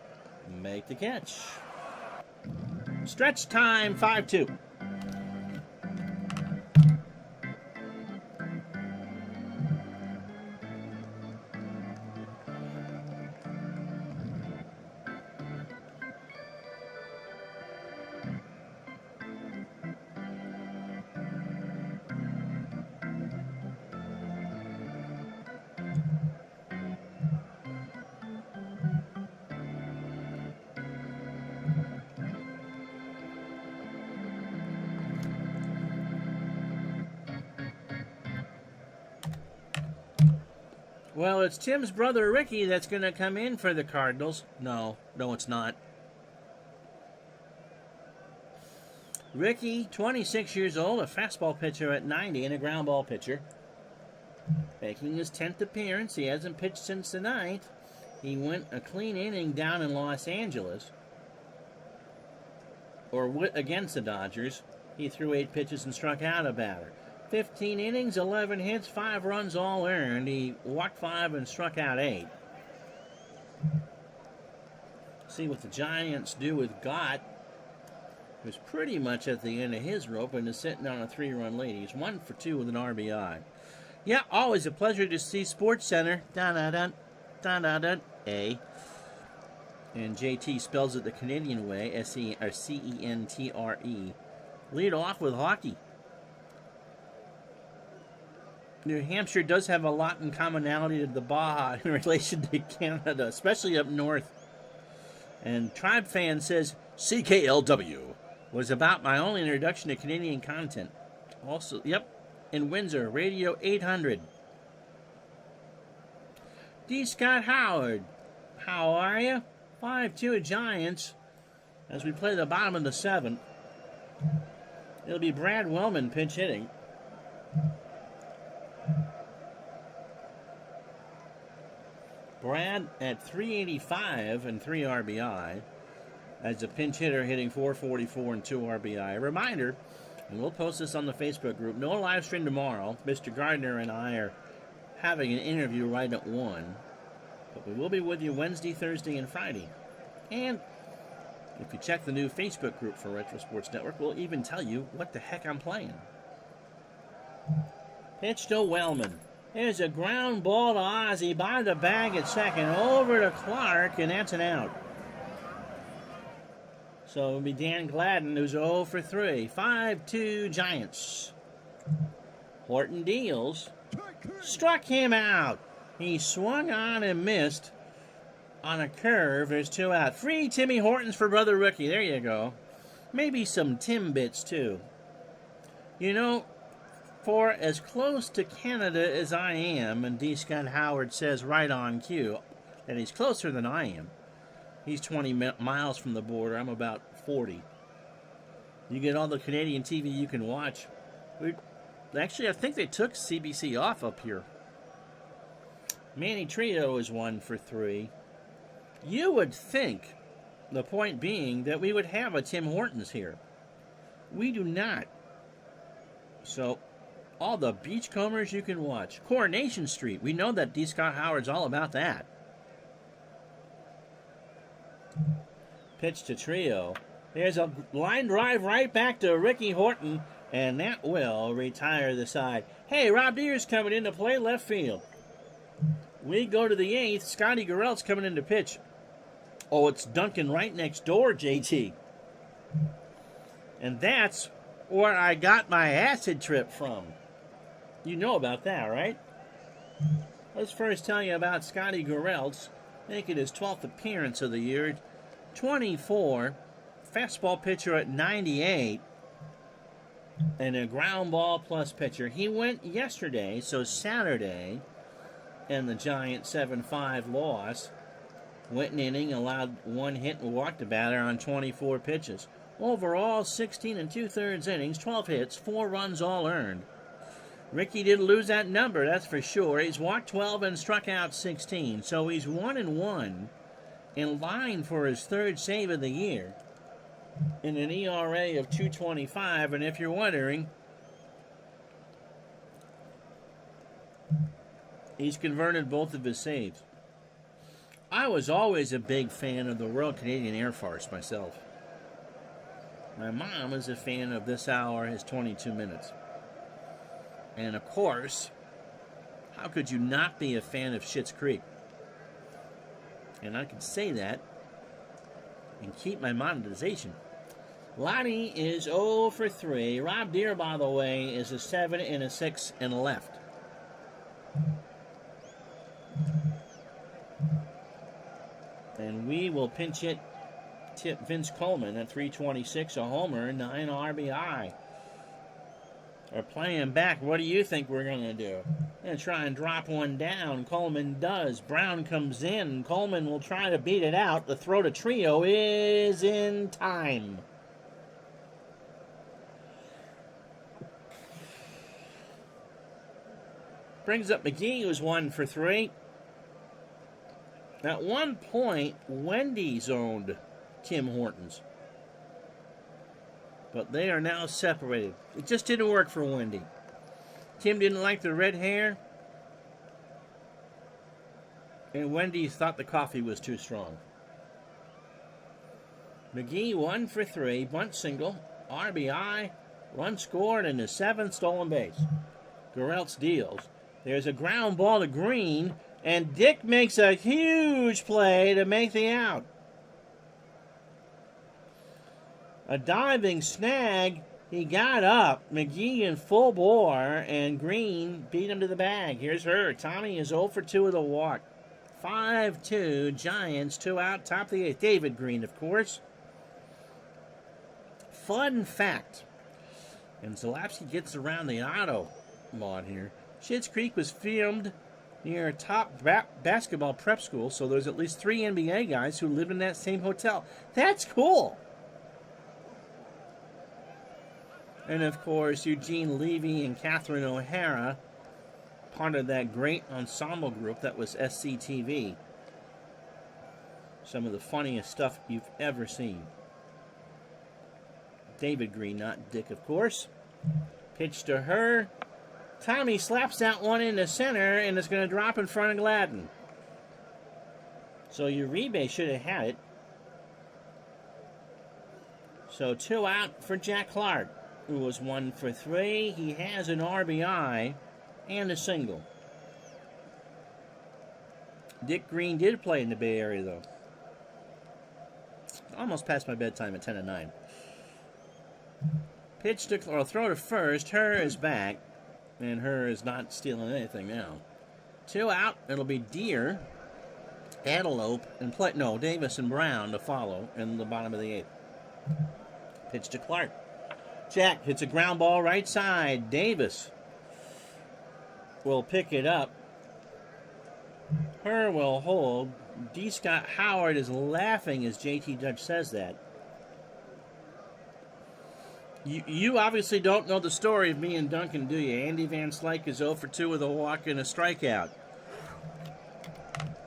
make the catch. Stretch time, 5-2. Well, it's Tim's brother Ricky that's going to come in for the Cardinals. No, it's not. Ricky, 26 years old, a fastball pitcher at 90 and a ground ball pitcher. Making his 10th appearance. He hasn't pitched since the 9th. He went a clean inning down in Los Angeles. Against the Dodgers. He threw 8 pitches and struck out a batter. 15 innings, 11 hits, 5 runs all earned. He walked 5 and struck out 8. See what the Giants do with Gott, who's pretty much at the end of his rope and is sitting on a 3-run lead. He's 1 for 2 with an RBI. Yeah, always a pleasure to see Sports Center. A. And JT spells it the Canadian way, C-E-N-T-R-E. Lead off with hockey. New Hampshire does have a lot in commonality to the Baja in relation to Canada, especially up north. And Tribe Fan says, CKLW was about my only introduction to Canadian content. Also, in Windsor, Radio 800. D. Scott Howard, how are you? 5-2 Giants as we play the bottom of the 7th. It'll be Brad Wellman pinch hitting. Brad at 385 and 3 RBI as a pinch hitter hitting 444 and 2 RBI. A reminder, and we'll post this on the Facebook group, no live stream tomorrow. Mr. Gardner and I are having an interview right at 1. But we will be with you Wednesday, Thursday, and Friday. And if you check the new Facebook group for Retro Sports Network, we'll even tell you what the heck I'm playing. Pitch to Wellman. There's a ground ball to Ozzie by the bag at second, over to Clark, and that's an out. So it'll be Dan Gladden, who's 0 for 3. 5-2 Giants. Horton deals. Struck him out. He swung on and missed on a curve. There's 2 out. Free Timmy Hortons for Brother Ricky. There you go. Maybe some Timbits, too. You know, for as close to Canada as I am, and D. Scott Howard says right on cue that he's closer than I am. He's 20 miles from the border. I'm about 40. You get all the Canadian TV you can watch. Actually, I think they took CBC off up here. Manny Trio is 1 for 3. You would think, the point being, that we would have a Tim Hortons here. We do not. So, all the beachcombers you can watch. Coronation Street. We know that D. Scott Howard's all about that. Pitch to Trio. There's a line drive right back to Ricky Horton, and that will retire the side. Hey, Rob Deere's coming in to play left field. We go to the 8th. Scotty Garrelt's coming in to pitch. Oh, it's Duncan right next door, JT. And that's where I got my acid trip from. You know about that, right? Let's first tell you about Scotty Garrelt's making his 12th appearance of the year. 24, fastball pitcher at 98, and a ground ball plus pitcher. He went yesterday, so Saturday, and the Giants 7-5 loss. Went an inning, allowed 1 hit and walked the batter on 24 pitches. Overall, 16 2/3 innings, 12 hits, 4 runs all earned. Ricky didn't lose that number, that's for sure. He's walked 12 and struck out 16, so he's 1-1, in line for his 3rd save of the year, in an ERA of 2.25. And if you're wondering, he's converted both of his saves. I was always a big fan of the Royal Canadian Air Force myself. My mom is a fan of This Hour Is 22 Minutes. And of course, how could you not be a fan of Schitt's Creek? And I can say that and keep my monetization. Lonnie is 0 for 3. Rob Deere, by the way, is a 7 and a 6 and a left. And we will pinch hit tip Vince Coleman at 326, a homer, 9 RBI. We're playing back. What do you think we're going to do? Going to try and drop one down. Coleman does. Brown comes in. Coleman will try to beat it out. The throw to Trio is in time. Brings up McGee, who's 1 for 3. At one point, Wendy's owned Tim Hortons. But they are now separated. It just didn't work for Wendy. Tim didn't like the red hair. And Wendy thought the coffee was too strong. McGee 1 for 3. Bunt single. RBI. Run scored and his 7th stolen base. Garrelts deals. There's a ground ball to Green. And Dick makes a huge play to make the out. A diving snag. He got up. McGee in full bore, and Green beat him to the bag. Here's her. Tommy is 0 for 2 with a walk. 5-2, Giants, 2 out, top of the 8th. David Green, of course. Fun fact, and Zalapsky gets around the auto lot here. Schitt's Creek was filmed near a top basketball prep school, so there's at least 3 NBA guys who lived in that same hotel. That's cool. And, of course, Eugene Levy and Catherine O'Hara, part of that great ensemble group that was SCTV. Some of the funniest stuff you've ever seen. David Green, not Dick, of course. Pitch to her. Tommy slaps that one in the center, and it's going to drop in front of Gladden. So Uribe should have had it. So 2 out for Jack Clark, who was 1 for 3. He has an RBI and a single. Dick Green did play in the Bay Area, though. Almost past my bedtime at 10:09. Pitch to, or throw to first. Her is back, and her is not stealing anything now. 2 out. It'll be Deere, Antelope, and Davis and Brown to follow in the bottom of the 8th. Pitch to Clark. Jack hits a ground ball right side. Davis will pick it up. Her will hold. D. Scott Howard is laughing as JT Judge says that. You obviously don't know the story of me and Duncan, do you? Andy Van Slyke is 0 for 2 with a walk and a strikeout.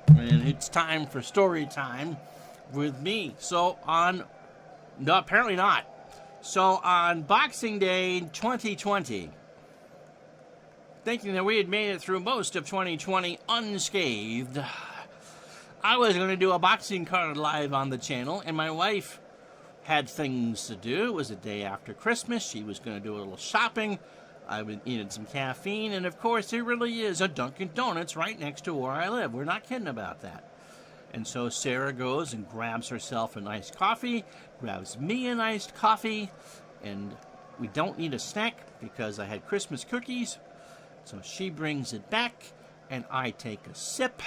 And it's time for story time with me. So no, apparently not. So on Boxing Day 2020, thinking that we had made it through most of 2020 unscathed, I was going to do a boxing card live on the channel, and my wife had things to do. It was the day after Christmas. She was going to do a little shopping. I needed some caffeine, and of course, there really is a Dunkin' Donuts right next to where I live. We're not kidding about that. And so Sarah goes and grabs herself an iced coffee, grabs me an iced coffee, and we don't need a snack because I had Christmas cookies. So she brings it back, and I take a sip,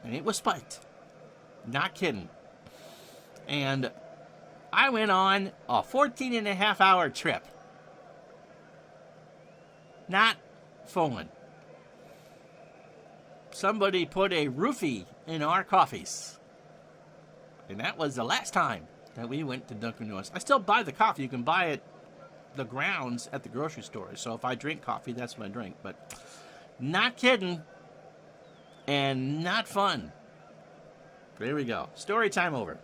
and it was spiked. Not kidding. And I went on a 14-and-a-half-hour trip. Not fun. somebody put a roofie in our coffees. And that was the last time that we went to Dunkin' Donuts. I still buy the coffee. You can buy it, the grounds, at the grocery store. So if I drink coffee, that's what I drink. But not kidding. And not fun. There we go. Story time over.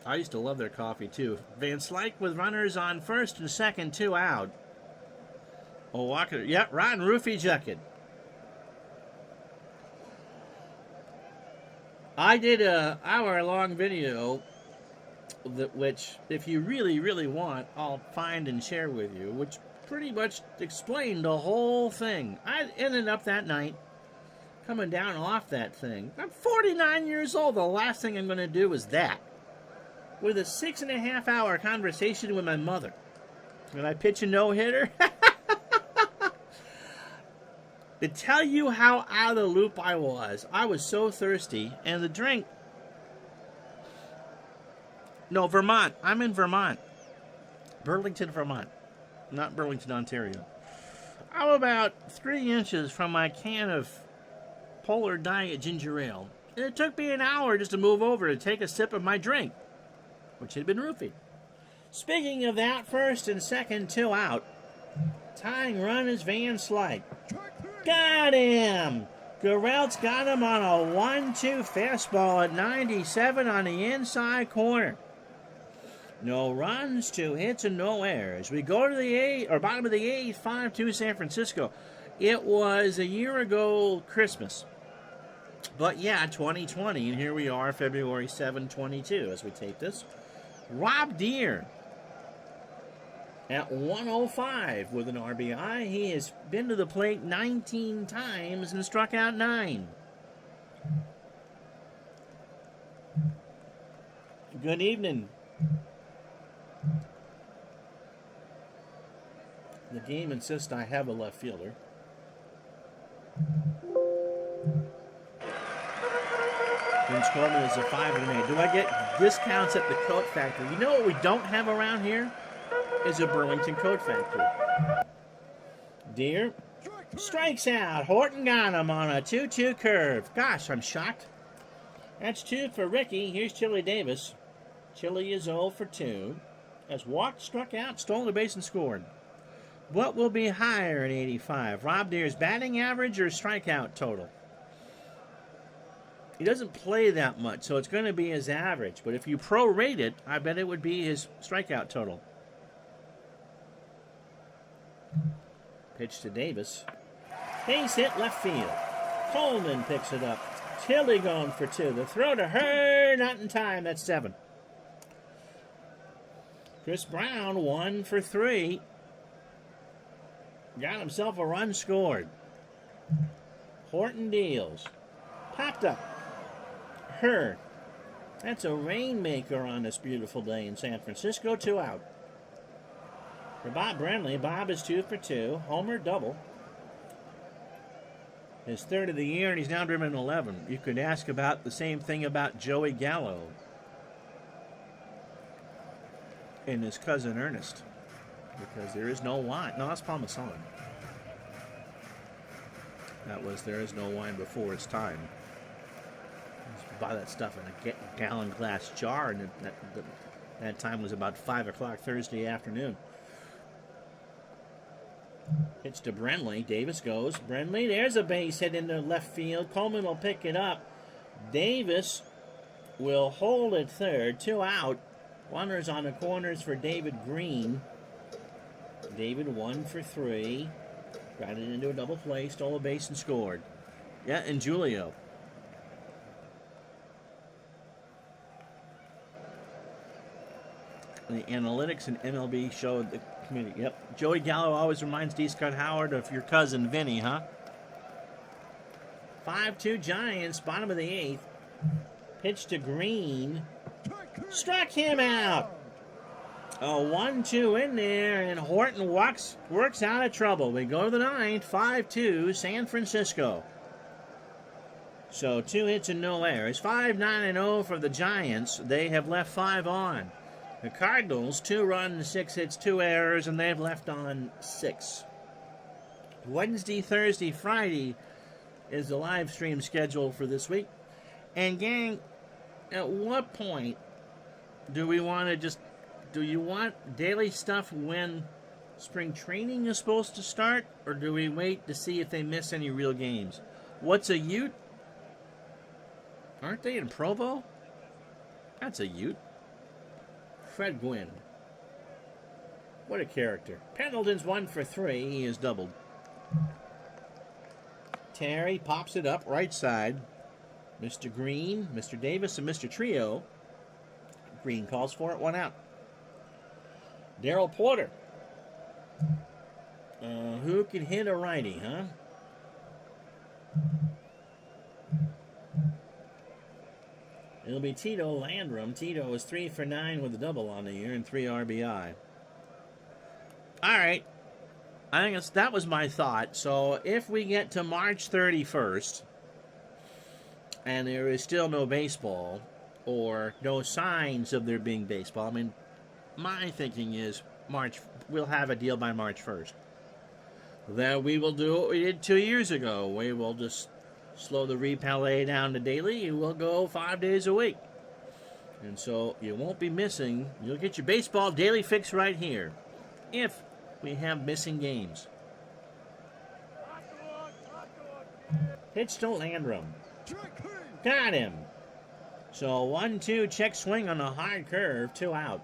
I used to love their coffee, too. Van Slyke with runners on first and second, 2 out. Oh, Walker. Yep, Ron Roofie Jacket. I did a hour-long video, which, if you really, really want, I'll find and share with you, which pretty much explained the whole thing. I ended up that night coming down off that thing. I'm 49 years old. The last thing I'm going to do is that. With a 6.5-hour conversation with my mother. When I pitch a no-hitter. To tell you how out of the loop I was so thirsty. And the drink... No, Vermont. I'm in Vermont. Burlington, Vermont. Not Burlington, Ontario. I'm about 3 inches from my can of Polar Diet ginger ale. And it took me an hour just to move over to take a sip of my drink, which had been roofied. Speaking of that, first and second, 2 out. Tying run is Van Slyke. Got him! Garrett's got him on a 1-2 fastball at 97 on the inside corner. No runs, 2 hits, and no errors. We go to the bottom of the 8th, 5-2 San Francisco. It was a year ago Christmas. But yeah, 2020, and here we are, February 7, 22, as we tape this. Rob Deere at 105 with an RBI. He has been to the plate 19 times and struck out 9. Good evening. The game insists I have a left fielder. Vince Coleman is a 5-8. Do I get discounts at the coat factory? You know what we don't have around here? Is a Burlington coat factory. Deere strikes out. Horton got him on a 2-2 curve. Gosh, I'm shocked. That's 2 for Ricky. Here's Chili Davis. Chili is 0 for 2. Has walked, struck out, stolen a base, and scored. What will be higher at 85? Rob Deere's batting average or strikeout total? He doesn't play that much, so it's going to be his average. But if you prorate it, I bet it would be his strikeout total. Pitch to Davis. Base hit left field. Coleman picks it up. Tilly going for 2. The throw to her, not in time. That's 7. Chris Brown, 1 for 3. Got himself a run scored. Horton deals. Popped up. Hurd. That's a rainmaker on this beautiful day in San Francisco. 2 out. For Bob Brenly, Bob is 2 for 2. Homer double. His 3rd of the year, and he's now driven 11. You could ask about the same thing about Joey Gallo and his cousin Ernest, because there is no wine. No, that's Parmesan. That was There Is No Wine Before Its Time. Just buy that stuff in a gallon glass jar, and that time was about 5 o'clock Thursday afternoon. Pitch to Brenly. Davis goes. Brenly, there's a base hit into left field. Coleman will pick it up. Davis will hold at third. 2 out. Runners on the corners for David Green. David 1 for 3. Got it into a double play. Stole a base and scored. Yeah, and Julio. The analytics in MLB showed the committee. Yep. Joey Gallo always reminds D. Scott Howard of your cousin Vinny, huh? 5-2 Giants, bottom of the 8th. Pitch to Green. Struck him out. A 1-2 in there, and Horton works out of trouble. We go to the 9th, 5-2, San Francisco. So 2 hits and no errors. 5-9-0 for the Giants. They have left 5 on. The Cardinals, 2 runs, 6 hits, 2 errors, and they've left on 6. Wednesday, Thursday, Friday is the live stream schedule for this week. And gang, at what point do we want to just... Do you want daily stuff when spring training is supposed to start? Or do we wait to see if they miss any real games? What's a Ute? Aren't they in Provo? That's a Ute. Fred Gwynn. What a character. Pendleton's 1 for 3. He is doubled. Terry pops it up right side. Mr. Green, Mr. Davis, and Mr. Trio. Green calls for it, 1 out. Darrell Porter. Who can hit a righty, huh? It'll be Tito Landrum. Tito is 3 for 9 with a double on the year and 3 RBI. All right. I think that was my thought. So if we get to March 31st and there is still no baseball or no signs of there being baseball, I mean, my thinking is we'll have a deal by March 1st. Then we will do what we did 2 years ago. We will just slow the replay down to daily. You will go 5 days a week. And so you won't be missing. You'll get your baseball daily fix right here. If we have missing games. Pitch to Landrum. Got him. So 1-2 check swing on a hard curve. 2 out.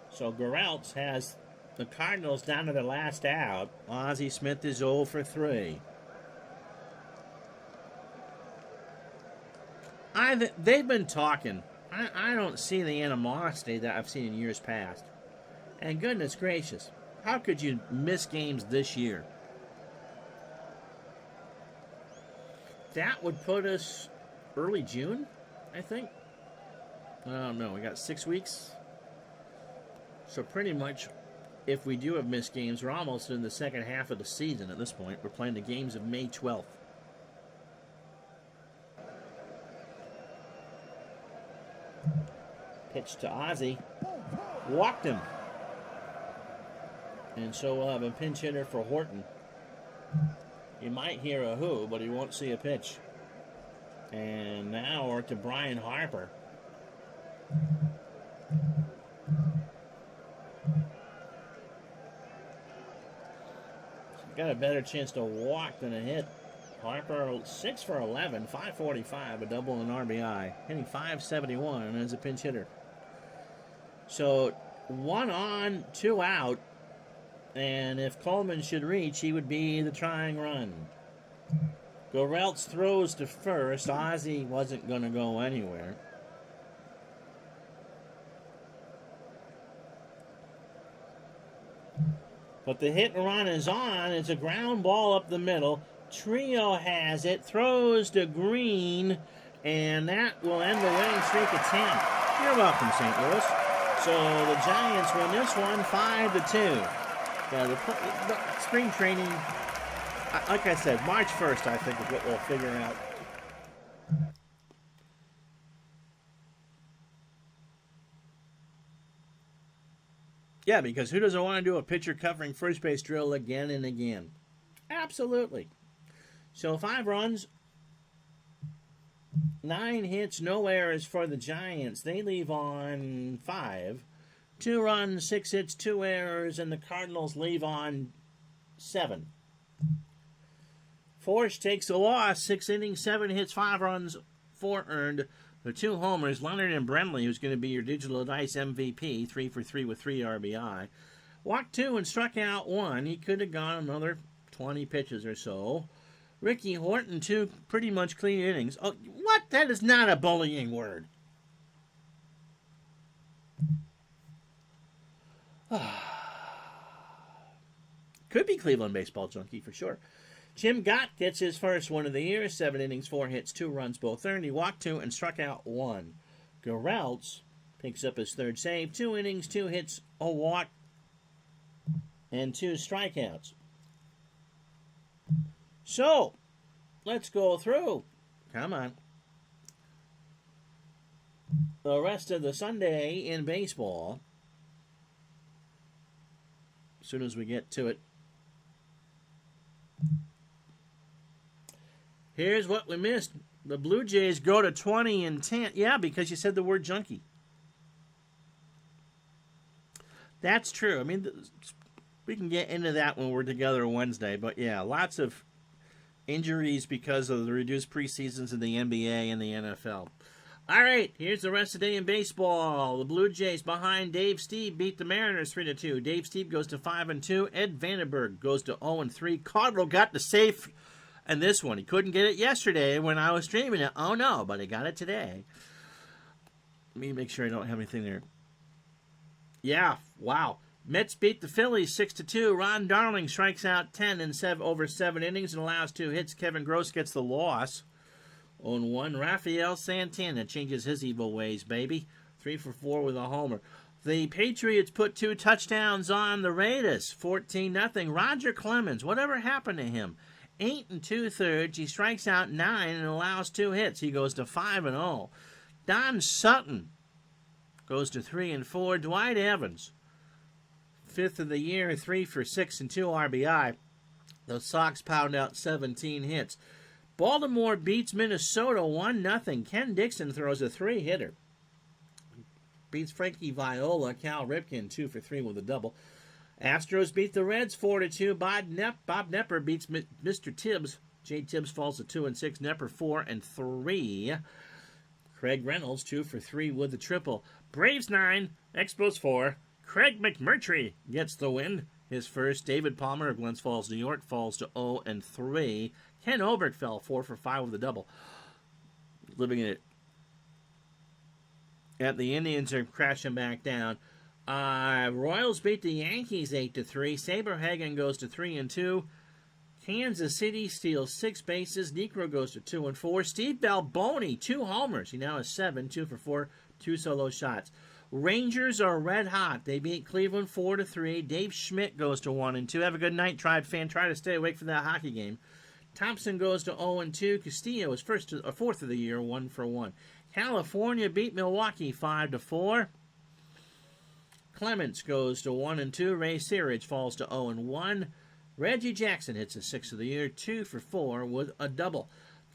So Geraltz has the Cardinals down to their last out. Ozzie Smith is 0 for 3. They've been talking. I don't see the animosity that I've seen in years past. And goodness gracious, how could you miss games this year? That would put us early June, I think. I don't know. We got 6 weeks. So pretty much, if we do have missed games, we're almost in the second half of the season at this point. We're playing the games of May 12th. Pitch to Ozzie. Walked him. And so we'll have a pinch hitter for Horton. You might hear a who, but he won't see a pitch. And now we're to Brian Harper. Got a better chance to walk than a hit. Harper 6 for 11, 545, a double and RBI, hitting .571 as a pinch hitter. So 1 on, 2 out, and if Coleman should reach, he would be the tying run. Geraltz throws to first. Ozzie wasn't going to go anywhere. But the hit and run is on. It's a ground ball up the middle. Trio has it, throws to Green, and that will end the winning streak at 10. You're welcome, St. Louis. So the Giants win this one 5-2. The spring training, like I said, March 1st, I think, is what we'll figure out. Yeah, because who doesn't want to do a pitcher covering first base drill again and again? Absolutely. So 5 runs, 9 hits, no errors for the Giants. They leave on 5. 2 runs, 6 hits, 2 errors, and the Cardinals leave on 7. Forsch takes a loss, 6 innings, 7 hits, 5 runs, 4 earned. The 2 homers, Leonard and Brenly, who's going to be your Digital Dice MVP, 3 for 3 with 3 RBI. Walked 2 and struck out 1. He could have gone another 20 pitches or so. Ricky Horton, 2 pretty much clean innings. Oh, what? That is not a bullying word. Could be Cleveland baseball junkie for sure. Jim Gott gets his first one of the year. 7 innings, 4 hits, 2 runs, both earned. He walked 2 and struck out 1. Geraltz picks up his 3rd save. 2 innings, 2 hits, a walk, and 2 strikeouts. So, let's go through. Come on. the rest of the Sunday in baseball, as soon as we get to it. Here's what we missed. The Blue Jays go to 20-10. Yeah, because you said the word junkie. That's true. I mean, we can get into that when we're together Wednesday. But yeah, lots of injuries because of the reduced preseasons in the NBA and the NFL. All right, here's the rest of the day in baseball. The Blue Jays behind Dave Stieb beat the Mariners 3-2. Dave Stieb goes to 5-2. Ed Vandenberg goes to 0-3. Cardinal got the save in this one. He couldn't get it yesterday when I was streaming it. Oh no, but he got it today. Let me make sure I don't have anything there. Yeah, wow. Mets beat the Phillies 6-2. Ron Darling strikes out 10 in over 7 innings and allows 2 hits. Kevin Gross gets the loss. 0-1. Rafael Santana changes his evil ways, baby. 3 for 4 with a homer. The Patriots put 2 touchdowns on the Raiders. 14-0. Roger Clemens, whatever happened to him? 8 2/3. He strikes out 9 and allows 2 hits. He goes to 5-0. Don Sutton goes to 3-4. Dwight Evans, 5th of the year, 3 for 6 and 2 RBI. The Sox pound out 17 hits. Baltimore beats Minnesota 1-0. Ken Dixon throws a 3-hitter. Beats Frankie Viola. Cal Ripken 2 for 3 with a double. Astros beat the Reds 4-2. Bob Knepper beats Mr. Tibbs. Jay Tibbs falls to 2-6. Knepper 4-3. Craig Reynolds 2 for 3 with a triple. Braves 9. Expos 4. Craig McMurtry gets the win. His first. David Palmer of Glens Falls, New York, falls to 0-3. Ken Oberg fell 4 for 5 with a double. Living it. The Indians are crashing back down. Royals beat the Yankees 8-3. Saberhagen goes to 3-2. Kansas City steals 6 bases. Necro goes to 2-4. Steve Balboni, 2 homers. He now has 7, 2 for 4, 2 solo shots. Rangers are red hot. They beat Cleveland 4-3. Dave Schmidt goes to 1-2. Have a good night, Tribe fan. Try to stay awake for that hockey game. Thompson goes to 0-2. Castillo is 4th of the year, 1 for 1. California beat Milwaukee 5-4. Clements goes to 1-2. Ray Searage falls to 0-1. Reggie Jackson hits his 6th of the year, 2 for 4 with a double.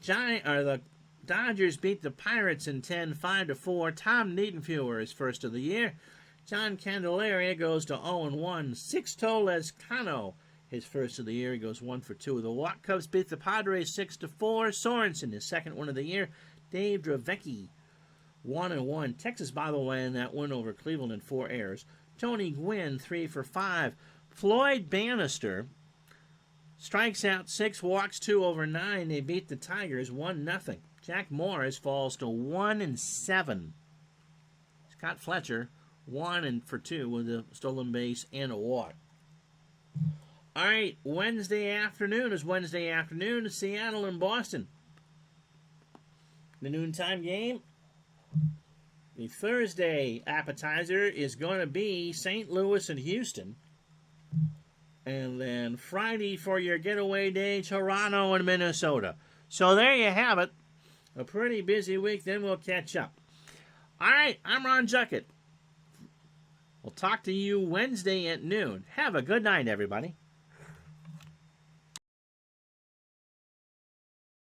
The Dodgers beat the Pirates in 10, 5-4. Tom Niedenfuer is 1st of the year. John Candelaria goes to 0-1. Sixto Lezcano, his 1st of the year. He goes 1 for 2 with a walk. Cubs beat the Padres 6-4. Sorensen, his 2nd one of the year. Dave Dravecki, 1-1. Texas, by the way, in that win over Cleveland in 4 errors. Tony Gwynn, 3 for 5. Floyd Bannister strikes out 6, walks 2 over 9. They beat the Tigers 1-0. Jack Morris falls to 1-7. Scott Fletcher, 1 for 2 with a stolen base and a walk. All right, Wednesday afternoon is Seattle and Boston. The noontime game. The Thursday appetizer is going to be St. Louis and Houston. And then Friday for your getaway day, Toronto and Minnesota. So there you have it. A pretty busy week, then we'll catch up. All right, I'm Ron Juckett. We'll talk to you Wednesday at noon. Have a good night, everybody.